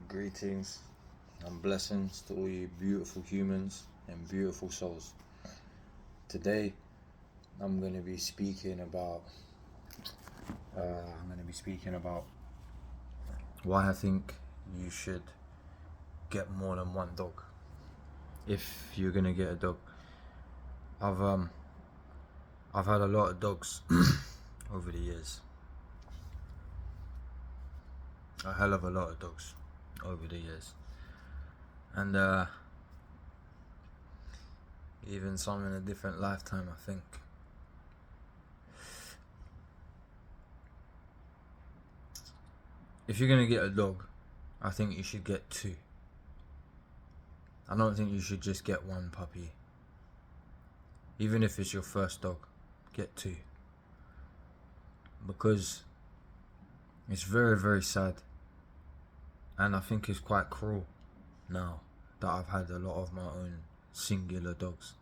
Greetings and blessings to all you beautiful humans and beautiful souls. Today, I'm going to be speaking about why I think you should get more than one dog. If you're going to get a dog, I've had a lot of dogs over the years. A hell of a lot of dogs over the years, and even some in a different lifetime, I think. If you're gonna get a dog, I think you should get two. I don't think you should just get one puppy. Even if it's your first dog, get two. Because it's very, very sad. And I think it's quite cruel now that I've had a lot of my own singular dogs.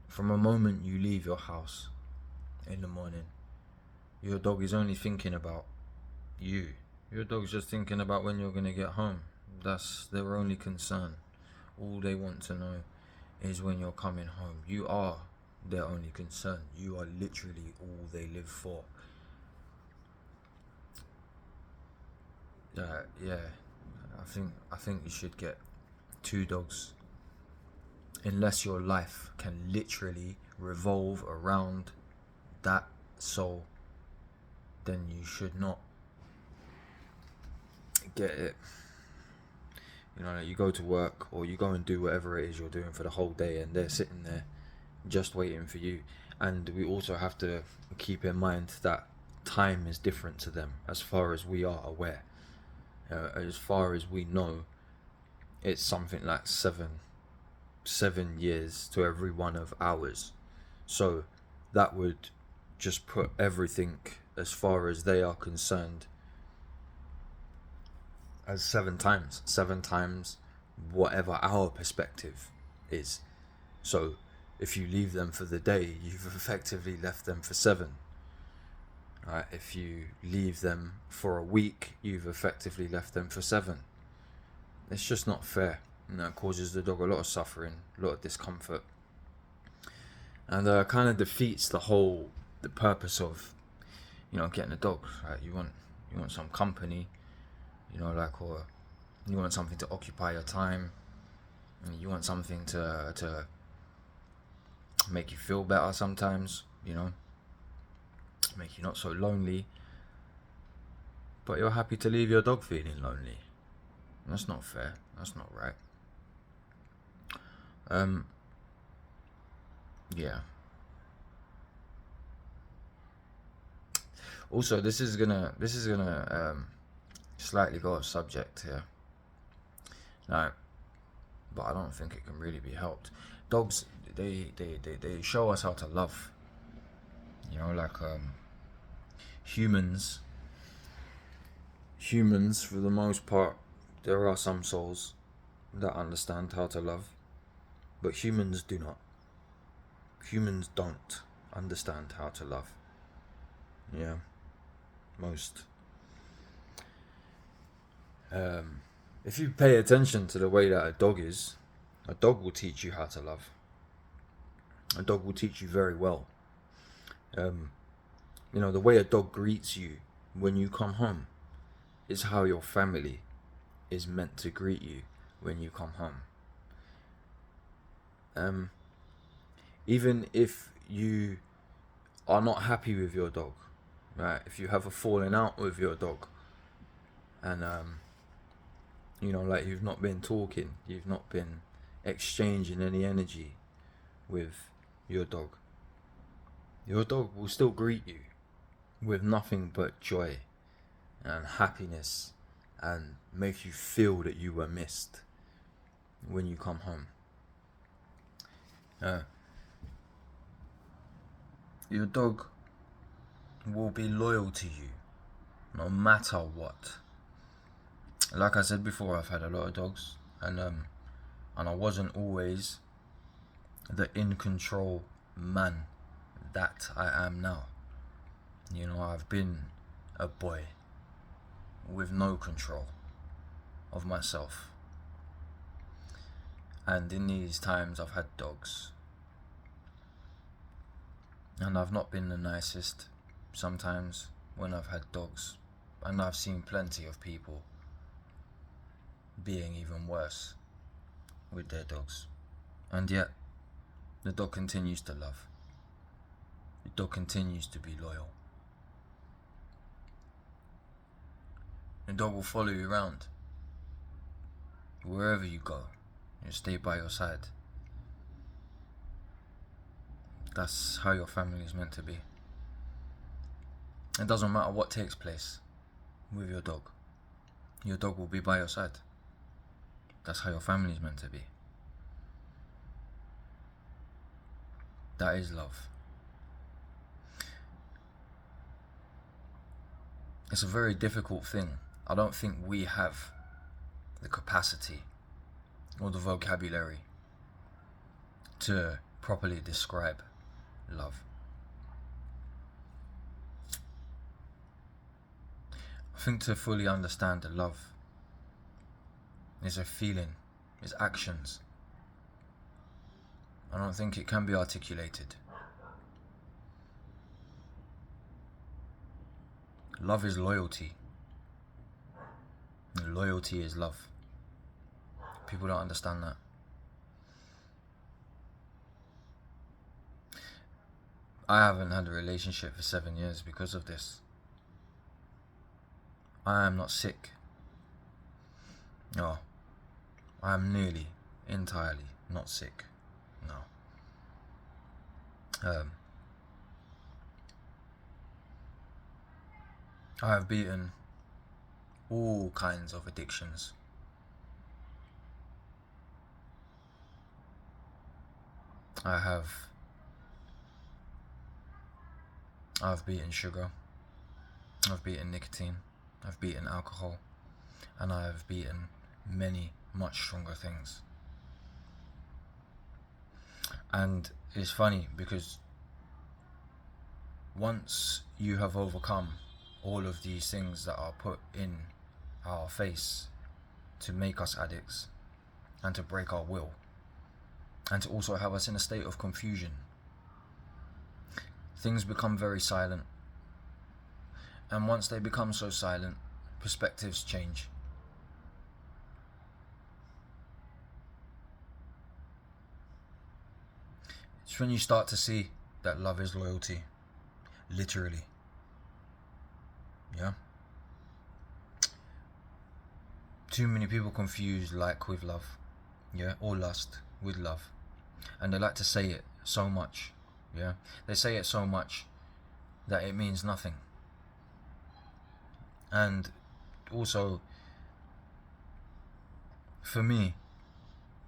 From the moment you leave your house in the morning, your dog is only thinking about you. Your dog's just thinking about when you're going to get home. That's their only concern. All they want to know is when you're coming home. You are their only concern. You are literally all they live for. I think you should get two dogs. Unless your life can literally revolve around that soul, then you should not get it. You know, you go to work or you go and do whatever it is you're doing for the whole day, and they're sitting there just waiting for you. And we also have to keep in mind that time is different to them as far as we are aware. As far as we know, it's something like seven years to every 1 of ours. So that would just put everything as far as they are concerned as 7 times whatever our perspective is. So if you leave them for the day, you've effectively left them for 7. Right? If you leave them for a week, you've effectively left them for 7. It's just not fair. And that causes the dog a lot of suffering, a lot of discomfort, and kind of defeats the purpose of, getting a dog. Right? You want some company, or you want something to occupy your time, and you want something to make you feel better sometimes, make you not so lonely. But you're happy to leave your dog feeling lonely. That's not fair. That's not right. Yeah. Also, this is gonna slightly go off subject here. No, but I don't think it can really be helped. Dogs, they show us how to love. Humans for the most part, there are some souls that understand how to love, but humans do not. Humans don't understand how to love. Yeah, most. If you pay attention to the way that a dog is, a dog will teach you how to love. A dog will teach you very well. The way a dog greets you when you come home is how your family is meant to greet you when you come home. Even if you are not happy with your dog, right? If you have a falling out with your dog, and you've not been talking, you've not been exchanging any energy with your dog will still greet you with nothing but joy and happiness, and make you feel that you were missed when you come home. Your dog will be loyal to you no matter what. Like I said before, I've had a lot of dogs, and I wasn't always the in control man that I am now. I've been a boy with no control of myself. And in these times I've had dogs, and I've not been the nicest sometimes when I've had dogs, and I've seen plenty of people being even worse with their dogs, and yet the dog continues to love. The dog continues to be loyal. The dog will follow you around wherever you go. It'll stay by your side. That's how your family is meant to be. It doesn't matter what takes place with your dog. Your dog will be by your side. That's how your family is meant to be. That is love. It's a very difficult thing. I don't think we have the capacity or the vocabulary to properly describe love. I think to fully understand the love is a feeling, is actions. I don't think it can be articulated. Love is loyalty. And loyalty is love. People don't understand that. I haven't had a relationship for 7 years because of this. I am not sick. No. I am nearly, entirely not sick. No. I have beaten all kinds of addictions. I've beaten sugar, I've beaten nicotine, I've beaten alcohol, and I have beaten many much stronger things. And it's funny because once you have overcome all of these things that are put in our face to make us addicts and to break our will and to also have us in a state of confusion, things become very silent. And once they become so silent, perspectives change. It's when you start to see that love is loyalty, literally. Yeah? Too many people confuse like with love, yeah, or lust with love. And they like to say it so much, yeah? They say it so much that it means nothing. And also, for me,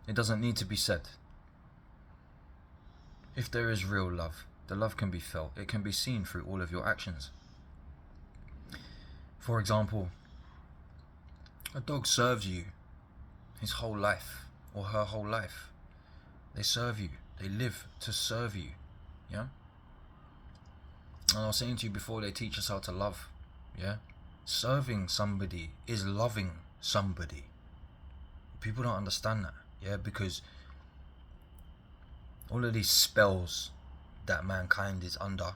it doesn't need to be said. If there is real love, the love can be felt. It can be seen through all of your actions. For example, a dog serves you his whole life or her whole life. They serve you. They live to serve you. Yeah? And I was saying to you before, they teach us how to love. Yeah? Serving somebody is loving somebody. People don't understand that. Yeah? Because all of these spells that mankind is under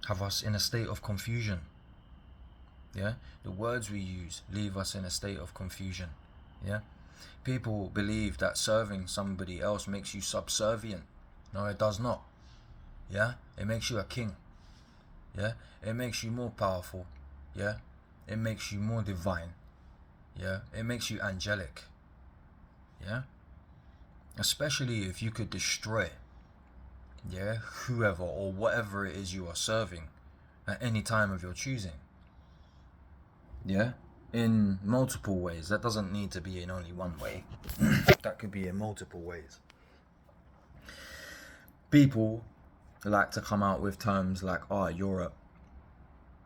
have us in a state of confusion. Yeah? The words we use leave us in a state of confusion. Yeah? People believe that serving somebody else makes you subservient. No, it does not. Yeah? It makes you a king. Yeah? It makes you more powerful. Yeah? It makes you more divine. Yeah? It makes you angelic. Yeah? Especially if you could destroy, yeah, whoever or whatever it is you are serving at any time of your choosing. Yeah? In multiple ways. That doesn't need to be in only one way. That could be in multiple ways. People like to come out with terms like,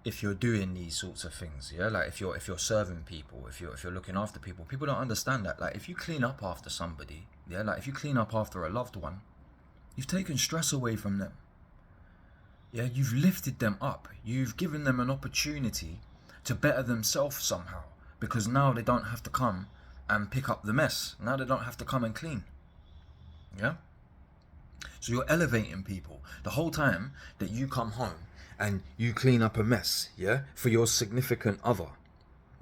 if you're doing these sorts of things, yeah, like if you're serving people, if you're looking after people, people don't understand that. Like if you clean up after somebody, yeah, like if you clean up after a loved one, you've taken stress away from them. Yeah, you've lifted them up. You've given them an opportunity to better themselves somehow, because now they don't have to come and pick up the mess. Now they don't have to come and clean. Yeah? So you're elevating people the whole time that you come home and you clean up a mess, yeah, for your significant other.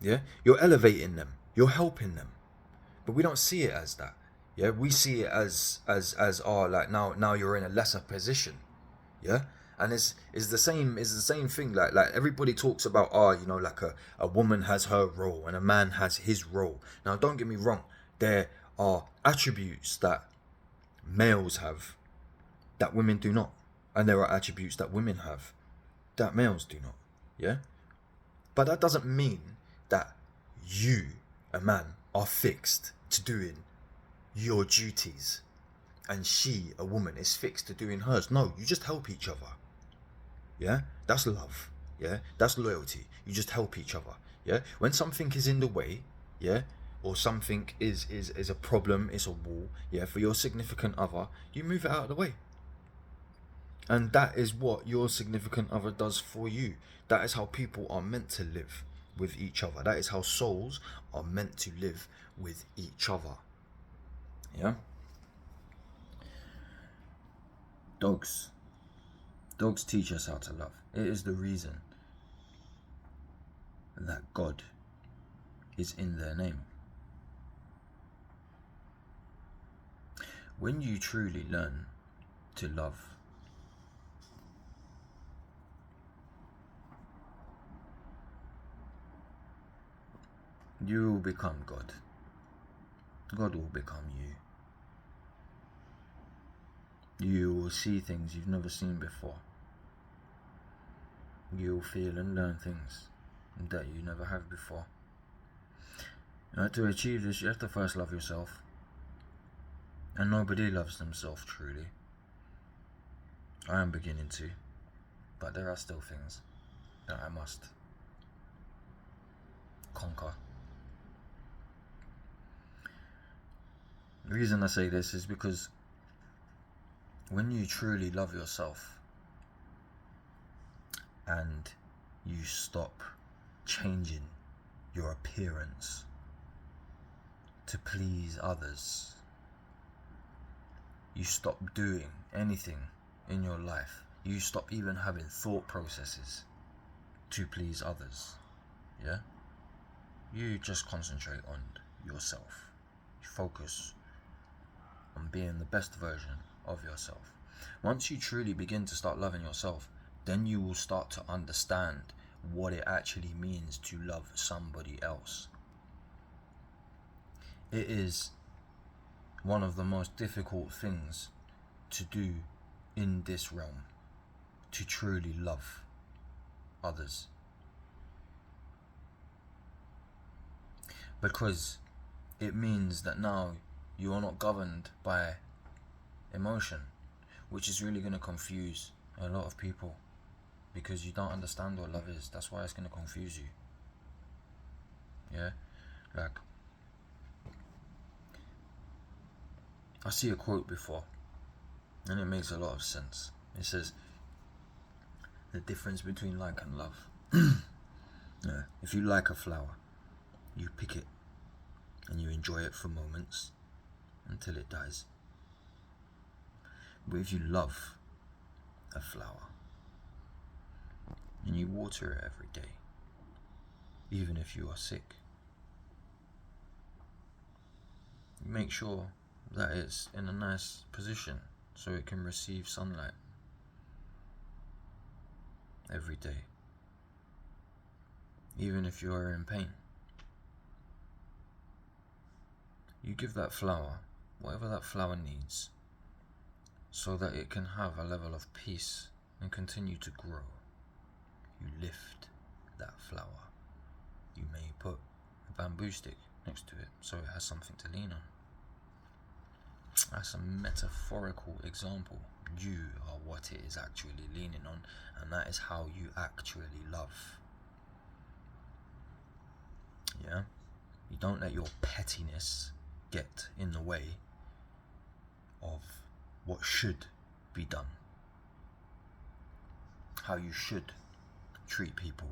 Yeah? You're elevating them. You're helping them. But we don't see it as that. Yeah? We see it as like now you're in a lesser position. Yeah? And it's the same thing, like everybody talks about, like a woman has her role and a man has his role. Now don't get me wrong, there are attributes that males have that women do not, and there are attributes that women have that males do not. Yeah? But that doesn't mean that you, a man, are fixed to doing your duties and she, a woman, is fixed to doing hers. No, you just help each other. Yeah? That's love. Yeah? That's loyalty. You just help each other. Yeah? When something is in the way, yeah, or something is a problem, it's a wall, yeah, for your significant other, you move it out of the way. And that is what your significant other does for you. That is how people are meant to live with each other. That is how souls are meant to live with each other. Yeah? Dogs. Dogs teach us how to love. It is the reason that God is in their name. When you truly learn to love, you will become God. God will become you. You will see things you've never seen before. You will feel and learn things that you never have before. To achieve this, you have to first love yourself. And nobody loves themselves truly. I am beginning to, but there are still things that I must conquer. The reason I say this is because when you truly love yourself and you stop changing your appearance to please others, you stop doing anything in your life, you stop even having thought processes to please others. Yeah? You just concentrate on yourself. You focus on being the best version of yourself. Once you truly begin to start loving yourself, then you will start to understand what it actually means to love somebody else. It is one of the most difficult things to do in this realm, to truly love others. Because it means that now you are not governed by emotion, which is really going to confuse a lot of people, because you don't understand what love is. That's why it's going to confuse you. Yeah? Like, I see a quote before, and it makes a lot of sense. It says, the difference between like and love. Yeah. If you like a flower, you pick it and you enjoy it for moments until it dies. But if you love a flower and you water it every day, even if you are sick, you make sure that it's in a nice position so it can receive sunlight every day, even if you are in pain. You give that flower whatever that flower needs so that it can have a level of peace and continue to grow. You lift that flower. You may put a bamboo stick next to it so it has something to lean on. That's a metaphorical example. You are what it is actually leaning on, and that is how you actually love. Yeah? You don't let your pettiness get in the way of what should be done, how you should treat people.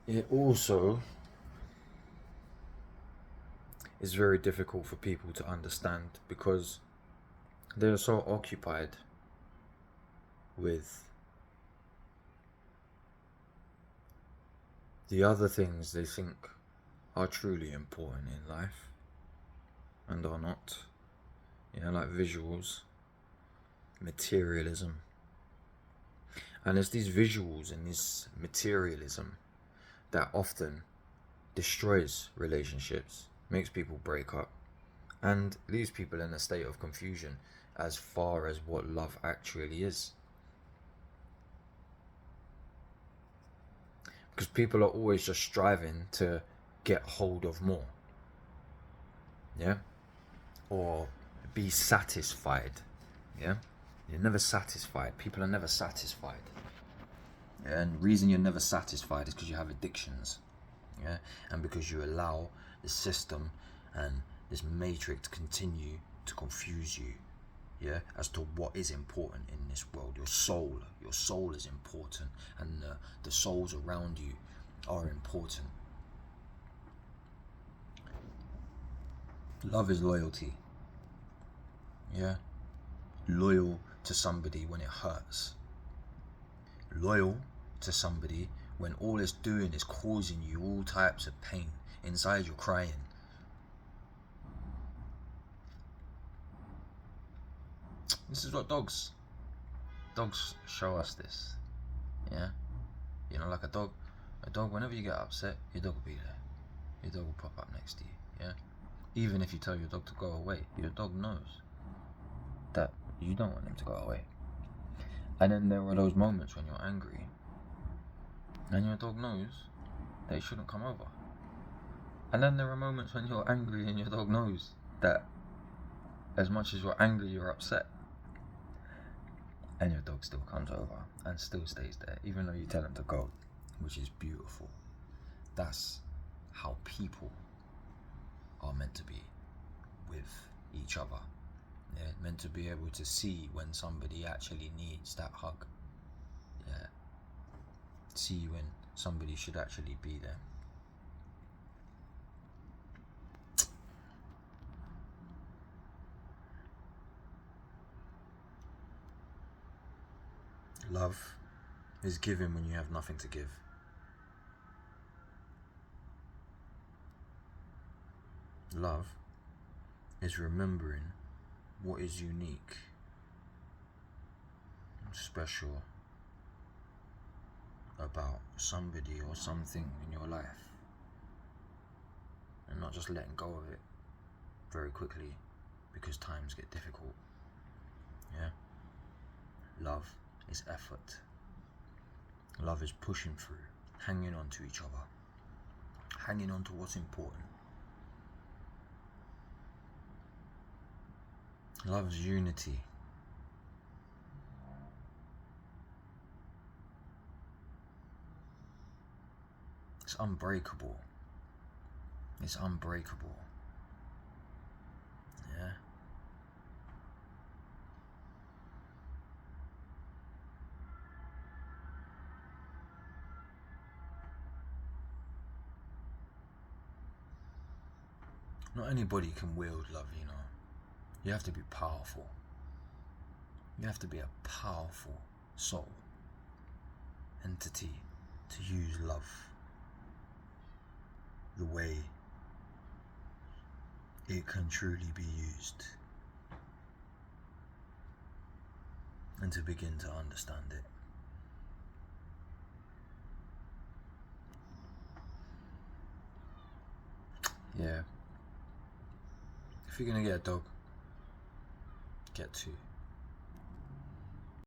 it also is very difficult for people to understand because they're so occupied with the other things they think are truly important in life and are not. Like visuals, materialism. And it's these visuals and this materialism that often destroys relationships, makes people break up, and leaves people in a state of confusion as far as what love actually is. Because people are always just striving to get hold of more, yeah, or be satisfied, yeah. You're never satisfied. People are never satisfied, yeah? And the reason you're never satisfied is because you have addictions, yeah, and because you allow the system and this matrix to continue to confuse you, yeah, as to what is important in this world. Your soul is important, and the souls around you are important. Love is loyalty, yeah. Loyal to somebody when it hurts, loyal to somebody when all it's doing is causing you all types of pain. Inside you're crying. This is what dogs show us this, yeah. Like a dog, whenever you get upset, your dog will be there. Your dog will pop up next to you, yeah. Even if you tell your dog to go away, your dog knows that you don't want him to go away. And then there are those moments when you're angry and your dog knows that he shouldn't come over. And then there are moments when you're angry and your dog knows that as much as you're angry, you're upset. And your dog still comes over and still stays there, even though you tell him to go, which is beautiful. That's how people are meant to be with each other. They're meant to be able to see when somebody actually needs that hug. Yeah. See when somebody should actually be there. Love is giving when you have nothing to give. Love is remembering what is unique and special about somebody or something in your life, and not just letting go of it very quickly because times get difficult. Yeah. Love is effort. Love is pushing through, hanging on to each other, hanging on to what's important. Love is unity. It's unbreakable. It's unbreakable. Yeah. Not anybody can wield love, You have to be powerful. You have to be a powerful soul, entity, to use love the way it can truly be used, and to begin to understand it. Yeah. If you're gonna get a dog, get two.